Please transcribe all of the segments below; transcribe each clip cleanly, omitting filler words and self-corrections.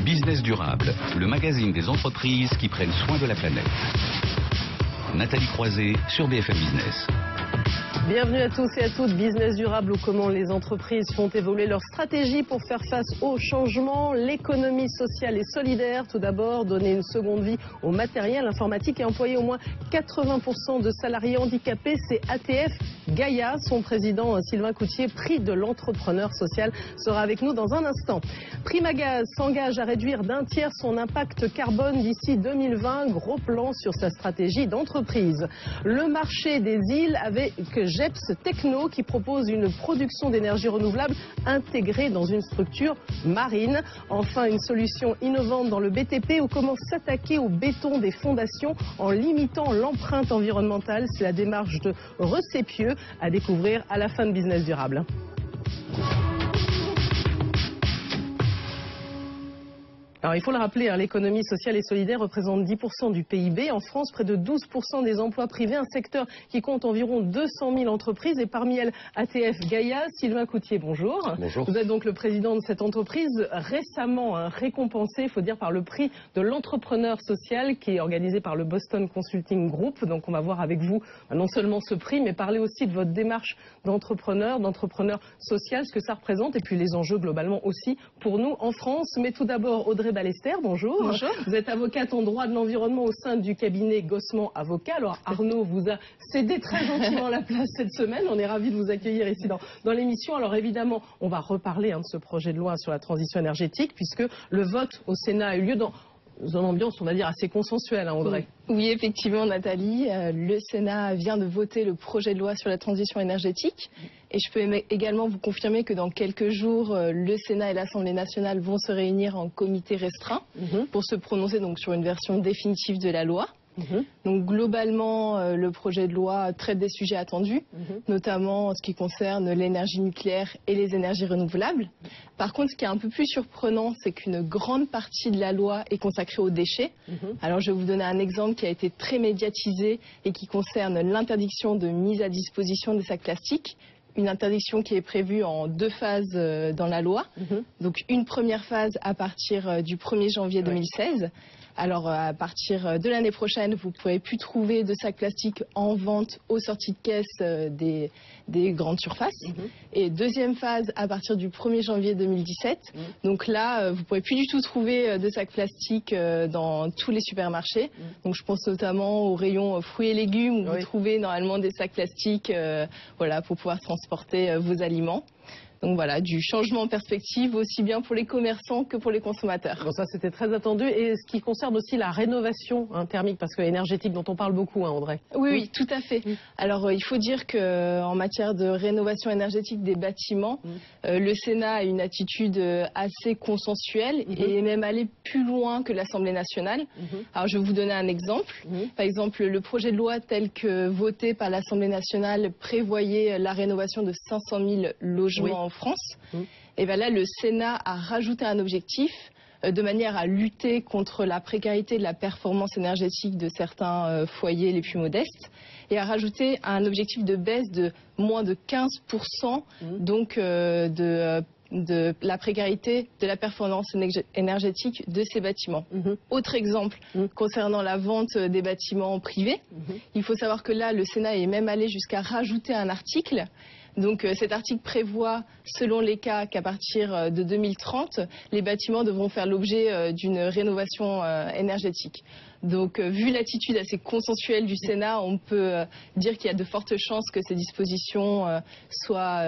Business durable, le magazine des entreprises qui prennent soin de la planète. Nathalie Croiset sur BFM Business. Bienvenue à tous et à toutes. Business durable ou comment les entreprises font évoluer leur stratégie pour faire face au changement. L'économie sociale et solidaire. Tout d'abord, donner une seconde vie au matériel informatique et employer au moins 80% de salariés handicapés. C'est ATF Gaïa. Son président Sylvain Coutier, prix de l'entrepreneur social, sera avec nous dans un instant. Primagaz s'engage à réduire d'un tiers son impact carbone d'ici 2020. Gros plan sur sa stratégie d'entreprise. Le marché des îles avec GEPS Techno qui propose une production d'énergie renouvelable intégrée dans une structure marine. Enfin, une solution innovante dans le BTP ou comment s'attaquer au béton des fondations en limitant l'empreinte environnementale. C'est la démarche de Recépieux à découvrir à la fin de Business Durable. Alors il faut le rappeler, l'économie sociale et solidaire représente 10% du PIB. En France, près de 12% des emplois privés, un secteur qui compte environ 200 000 entreprises. Et parmi elles, ATF Gaïa. Sylvain Coutier, bonjour. Bonjour. Vous êtes donc le président de cette entreprise, récemment récompensé, il faut dire, par le prix de l'entrepreneur social qui est organisé par le Boston Consulting Group. Donc on va voir avec vous non seulement ce prix, mais parler aussi de votre démarche d'entrepreneur social, ce que ça représente, et puis les enjeux globalement aussi pour nous en France. Mais tout d'abord, Audrey Ballester, bonjour. Bonjour. Vous êtes avocate en droit de l'environnement au sein du cabinet Gossement Avocat. Alors Arnaud vous a cédé très gentiment la place cette semaine. On est ravis de vous accueillir ici dans l'émission. Alors évidemment, on va reparler de ce projet de loi sur la transition énergétique puisque le vote au Sénat a eu lieu dans une ambiance, on va dire, assez consensuelle, Audrey. Oui, effectivement, Nathalie. Le Sénat vient de voter le projet de loi sur la transition énergétique. Et je peux également vous confirmer que dans quelques jours, le Sénat et l'Assemblée nationale vont se réunir en comité restreint pour se prononcer donc sur une version définitive de la loi. Donc globalement, le projet de loi traite des sujets attendus, notamment en ce qui concerne l'énergie nucléaire et les énergies renouvelables. Par contre, ce qui est un peu plus surprenant, c'est qu'une grande partie de la loi est consacrée aux déchets. Alors je vais vous donner un exemple qui a été très médiatisé et qui concerne l'interdiction de mise à disposition des sacs plastiques. Une interdiction qui est prévue en 2 phases dans la loi. Donc une première phase à partir du 1er janvier 2016. Alors à partir de l'année prochaine, vous ne pourrez plus trouver de sacs plastiques en vente aux sorties de caisse des grandes surfaces. Et deuxième phase à partir du 1er janvier 2017. Donc là, vous ne pourrez plus du tout trouver de sacs plastiques dans tous les supermarchés. Donc je pense notamment aux rayons fruits et légumes où vous trouvez normalement des sacs plastiques voilà, pour pouvoir transporter vos aliments. Donc voilà, du changement en perspective aussi bien pour les commerçants que pour les consommateurs. Bon, ça c'était très attendu. Et ce qui concerne aussi la rénovation thermique, parce que énergétique dont on parle beaucoup, Audrey. Oui, tout à fait. Alors il faut dire qu'en matière de rénovation énergétique des bâtiments, le Sénat a une attitude assez consensuelle et même allé plus loin que l'Assemblée nationale. Alors je vais vous donner un exemple. Par exemple, le projet de loi tel que voté par l'Assemblée nationale prévoyait la rénovation de 500 000 logements en France. Et bien là, le Sénat a rajouté un objectif de manière à lutter contre la précarité de la performance énergétique de certains foyers les plus modestes et a rajouté un objectif de baisse de moins de 15% donc de la précarité de la performance énergétique de ces bâtiments. Autre exemple, concernant la vente des bâtiments privés, il faut savoir que là, le Sénat est même allé jusqu'à rajouter un article. Donc cet article prévoit, selon les cas, qu'à partir de 2030, les bâtiments devront faire l'objet d'une rénovation énergétique. Donc vu l'attitude assez consensuelle du Sénat, on peut dire qu'il y a de fortes chances que ces dispositions soient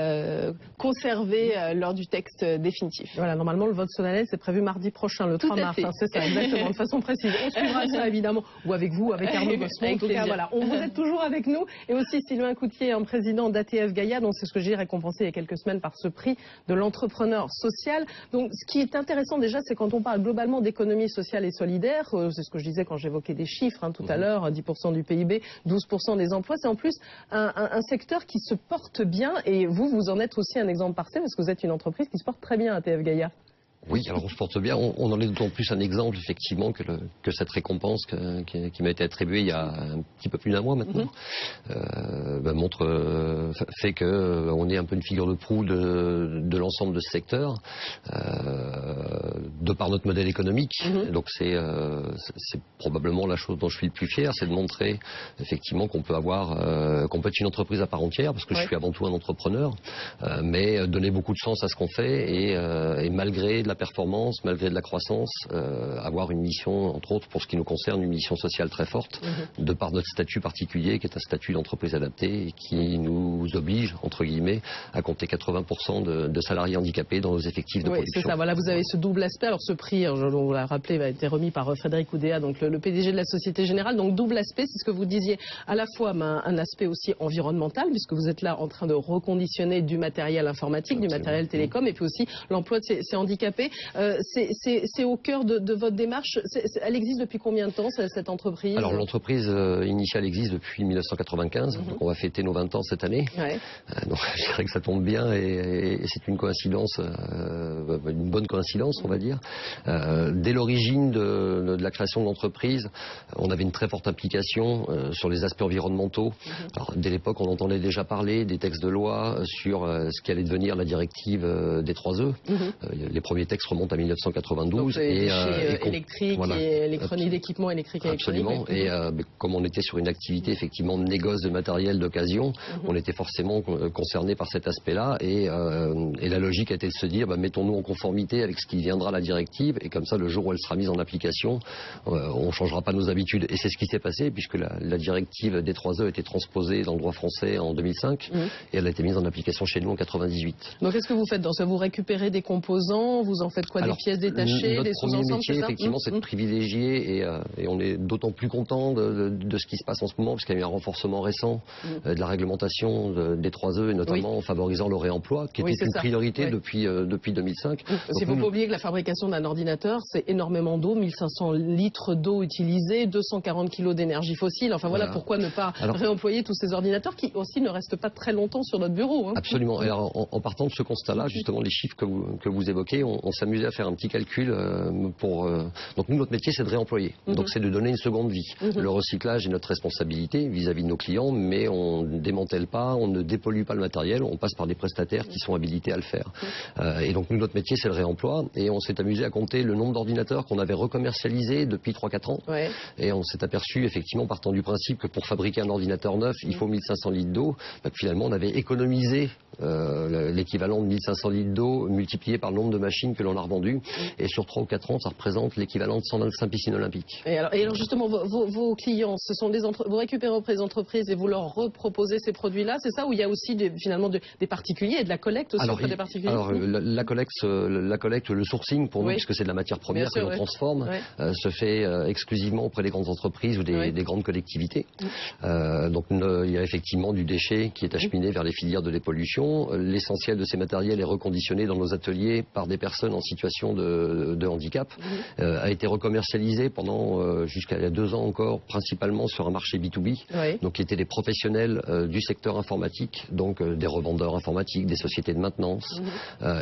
conservées lors du texte définitif. Voilà, normalement le vote solennel c'est prévu mardi prochain, le 3 mars. C'est ça, exactement, de façon précise. On suivra ça évidemment, ou avec vous, avec Arnaud Gossement. En tout cas, voilà, vous êtes toujours avec nous. Et aussi Sylvain Coutier, un président d'ATF Gaïa, donc c'est ce que j'ai récompensé il y a quelques semaines par ce prix de l'entrepreneur social. Donc ce qui est intéressant déjà, c'est quand on parle globalement d'économie sociale et solidaire, c'est ce que je disais quand j'évoquais des chiffres tout à l'heure, 10% du PIB, 12% des emplois, c'est en plus un secteur qui se porte bien et vous en êtes aussi un exemple parfait parce que vous êtes une entreprise qui se porte très bien à ATF Gaïa. Oui, alors on se porte bien. On en est d'autant plus un exemple, effectivement, que cette récompense qui m'a été attribuée il y a un petit peu plus d'un mois maintenant, fait qu'on est un peu une figure de proue de l'ensemble de ce secteur. de par notre modèle économique. Donc c'est probablement la chose dont je suis le plus fier, c'est de montrer effectivement qu'on peut être une entreprise à part entière, parce que je suis avant tout un entrepreneur, mais donner beaucoup de sens à ce qu'on fait et malgré de la performance, malgré de la croissance, avoir une mission, entre autres pour ce qui nous concerne, une mission sociale très forte, de par notre statut particulier qui est un statut d'entreprise adaptée et qui nous oblige, entre guillemets, à compter 80% de salariés handicapés dans nos effectifs de production. C'est ça, voilà, vous avez ce double aspect. Alors ce prix, je vous l'ai rappelé, a été remis par Frédéric Oudéa, donc le PDG de la Société Générale. Donc double aspect, c'est ce que vous disiez, à la fois un aspect aussi environnemental, puisque vous êtes là en train de reconditionner du matériel informatique, du matériel télécom, et puis aussi l'emploi de ces handicapés. C'est au cœur de votre démarche. Elle existe depuis combien de temps, cette entreprise? Alors l'entreprise initiale existe depuis 1995, donc on va fêter nos 20 ans cette année. Donc je dirais que ça tombe bien et c'est une coïncidence, une bonne coïncidence on va dire. Dès l'origine de la création de l'entreprise, on avait une très forte implication sur les aspects environnementaux. Alors, dès l'époque, on entendait déjà parler des textes de loi sur ce qui allait devenir la directive des 3E. Les premiers textes remontent à 1992. Donc, et électriques, voilà, et électronique, d'équipements électriques et électroniques. Absolument. Et comme on était sur une activité effectivement de négoce de matériel d'occasion, on était forcément concerné par cet aspect-là. Et la logique était de se dire, mettons-nous en conformité avec ce qui viendra la directive, et comme ça, le jour où elle sera mise en application, on ne changera pas nos habitudes. Et c'est ce qui s'est passé, puisque la directive des 3E a été transposée dans le droit français en 2005, et elle a été mise en application chez nous en 98. Donc qu'est-ce que vous faites dans ça? Vous récupérez des composants, vous en faites quoi? Des pièces détachées, des sous-ensembles? Notre premier métier, effectivement, c'est de privilégier, et on est d'autant plus content de ce qui se passe en ce moment, parce qu'il y a eu un renforcement récent de la réglementation des 3E, et notamment en favorisant le réemploi, qui était une priorité depuis 2005. Il ne faut pas oublier que la fabrication d'un ordinateur, c'est énormément d'eau, 1500 litres d'eau utilisée, 240 kilos d'énergie fossile. Enfin voilà pourquoi ne pas réemployer tous ces ordinateurs qui aussi ne restent pas très longtemps sur notre bureau. Absolument. Et alors, en partant de ce constat-là, justement, les chiffres que vous évoquez, on s'amusait à faire un petit calcul donc nous, notre métier, c'est de réemployer. Donc c'est de donner une seconde vie. Le recyclage est notre responsabilité vis-à-vis de nos clients, mais on ne démantèle pas, on ne dépollue pas le matériel, on passe par des prestataires qui sont habilités à le faire. Et donc nous, notre métier, c'est le réemploi, et on s'est amusé à compter le nombre d'ordinateurs qu'on avait recommercialisés depuis 3-4 ans. Et on s'est aperçu, effectivement, partant du principe que pour fabriquer un ordinateur neuf, il faut 1500 litres d'eau. Finalement, on avait économisé l'équivalent de 1500 litres d'eau multiplié par le nombre de machines que l'on a revendues. Et sur 3 ou 4 ans, ça représente l'équivalent de 125 piscines olympiques. Et alors justement, vos clients, ce sont vous récupérez auprès des entreprises et vous leur reproposez ces produits-là, c'est ça? Ou il y a aussi finalement des particuliers et de la collecte aussi auprès des particuliers? Alors la collecte, le sourcing pour nous, puisque c'est de la matière première que l'on transforme, se fait exclusivement auprès des grandes entreprises ou des grandes collectivités. Donc il y a effectivement du déchet qui est acheminé vers les filières de dépollution. L'essentiel de ces matériels est reconditionné dans nos ateliers par des personnes en situation de handicap. A été recommercialisé pendant jusqu'à il y a 2 ans encore, principalement sur un marché B2B, donc qui étaient des professionnels du secteur informatique, donc des revendeurs informatiques, des sociétés de maintenance.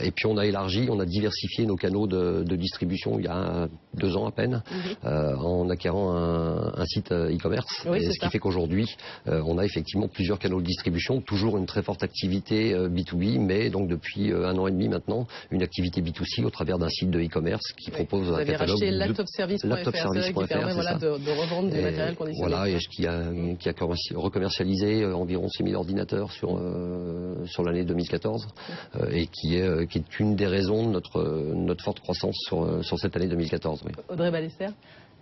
Et puis on a élargi, on a diversifié nos canaux de distribution il y a 2 ans à peine, en acquérant un site e-commerce. Ce qui fait qu'aujourd'hui, on a effectivement plusieurs canaux de distribution, toujours une très forte activité B2B, mais donc depuis 1 an et demi maintenant, une activité B2C au travers d'un site de e-commerce qui propose un catalogue. Vous avez racheté laptopservice.fr, qui permet de revendre du matériel conditionné. Voilà, et qui a recommercialisé environ 6000 ordinateurs sur l'année 2014, et qui est une des raisons de notre forte croissance sur cette année 2014. Audrey Ballester.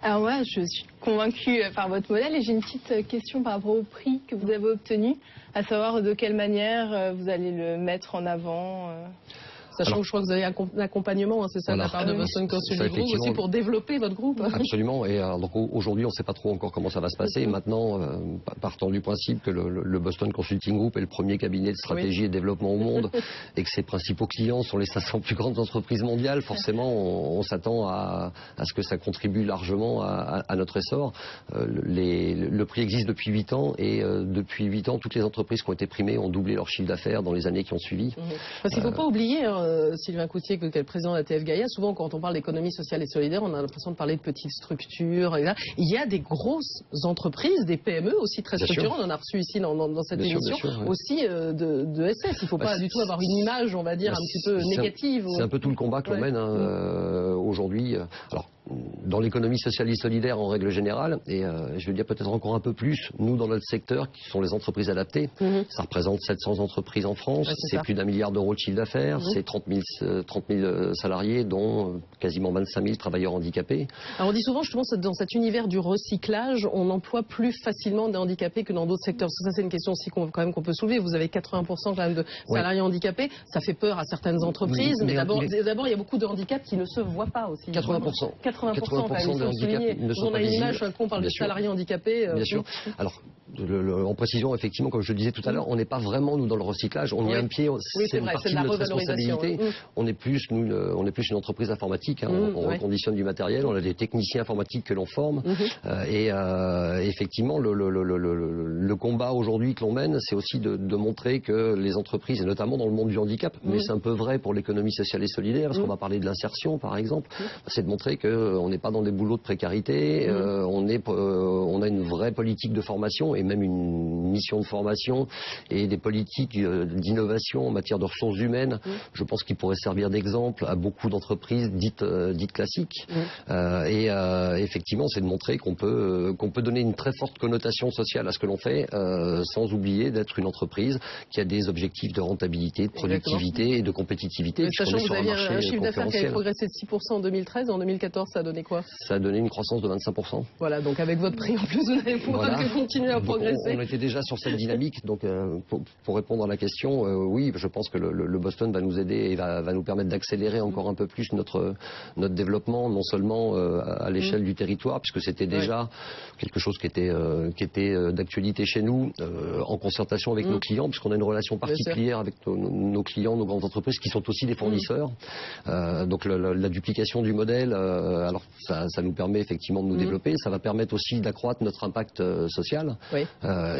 Alors moi, je suis convaincue par votre modèle, et j'ai une petite question par rapport au prix que vous avez obtenu, à savoir de quelle manière vous allez le mettre en avant. Sachant que je crois que vous avez un accompagnement, c'est ça, de la part de Boston Consulting Group, aussi pour développer votre groupe. Absolument. Et donc aujourd'hui, on ne sait pas trop encore comment ça va se passer. Maintenant, partant du principe que le Boston Consulting Group est le premier cabinet de stratégie et de développement au monde, et que ses principaux clients sont les 500 plus grandes entreprises mondiales, forcément, on s'attend à ce que ça contribue largement à notre essor. Le prix existe depuis 8 ans, et depuis 8 ans, toutes les entreprises qui ont été primées ont doublé leur chiffre d'affaires dans les années qui ont suivi. Parce qu'il ne faut pas oublier, Sylvain Coutier, qui est le président de la TF Gaïa. Souvent, quand on parle d'économie sociale et solidaire, on a l'impression de parler de petites structures. Il y a des grosses entreprises, des PME aussi très structurantes. On en a reçu ici dans cette émission, aussi de SS. Il ne faut pas du tout avoir une image, on va dire, un petit peu négative. C'est un peu tout le combat que l'on mène aujourd'hui. Alors, dans l'économie sociale et solidaire en règle générale, et je veux dire peut-être encore un peu plus, nous dans notre secteur, qui sont les entreprises adaptées, ça représente 700 entreprises en France, c'est plus d'1 milliard d'euros de chiffre d'affaires, c'est 30 000 salariés, dont quasiment 25 000 travailleurs handicapés. Alors on dit souvent justement dans cet univers du recyclage, on emploie plus facilement des handicapés que dans d'autres secteurs. Parce que ça c'est une question aussi qu'on peut soulever. Vous avez 80% quand même de salariés handicapés, ça fait peur à certaines entreprises, mais d'abord il y a beaucoup de handicaps qui ne se voient pas aussi. 80%. 80% des handicaps ne sont pas visibles. On a une image quand on parle de salariés handicapés. Bien sûr. Alors, en précision, effectivement, comme je le disais tout à l'heure, on n'est pas vraiment, nous, dans le recyclage. On y a un pied, c'est une partie de notre responsabilité. On est plus une entreprise informatique. On reconditionne du matériel, on a des techniciens informatiques que l'on forme. Et effectivement, le combat aujourd'hui que l'on mène, c'est aussi de montrer que les entreprises, et notamment dans le monde du handicap, mais c'est un peu vrai pour l'économie sociale et solidaire, parce qu'on va parler de l'insertion, par exemple, c'est de montrer qu'on n'est pas dans des boulots de précarité, on a une vraie politique de formation et même une mission de formation et des politiques d'innovation en matière de ressources humaines. Je pense qu'ils pourraient servir d'exemple à beaucoup d'entreprises dites classiques. Et effectivement, c'est de montrer qu'on peut donner une très forte connotation sociale à ce que l'on fait, sans oublier d'être une entreprise qui a des objectifs de rentabilité, de productivité et de compétitivité. Sachant que vous aviez un chiffre d'affaires qui avait progressé de 6% en 2013, en 2014, ça a donné quoi? Ça a donné une croissance de 25%. Voilà, donc avec votre prix en plus, vous allez pouvoir continuer à progresser. On était déjà sur cette dynamique, donc pour répondre à la question, oui, je pense que le Boston va nous aider et va nous permettre d'accélérer encore un peu plus notre développement, non seulement à l'échelle du territoire, puisque c'était déjà quelque chose qui était d'actualité chez nous, en concertation avec nos clients, puisqu'on a une relation particulière avec nos clients, nos grandes entreprises, qui sont aussi des fournisseurs. Donc la duplication du modèle, alors ça nous permet effectivement de nous développer, ça va permettre aussi d'accroître notre impact social.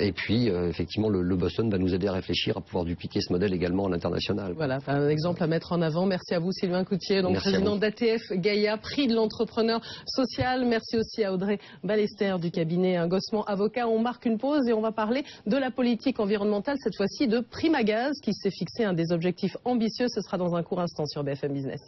Et puis effectivement le Boston va nous aider à réfléchir à pouvoir dupliquer ce modèle également à l'international. Voilà, un exemple à mettre en avant. Merci à vous Sylvain Coutier, donc président d'ATF Gaïa, prix de l'entrepreneur social. Merci aussi à Audrey Ballester du cabinet Gossement Avocat. On marque une pause et on va parler de la politique environnementale, cette fois-ci de Primagaz, qui s'est fixé un des objectifs ambitieux. Ce sera dans un court instant sur BFM Business.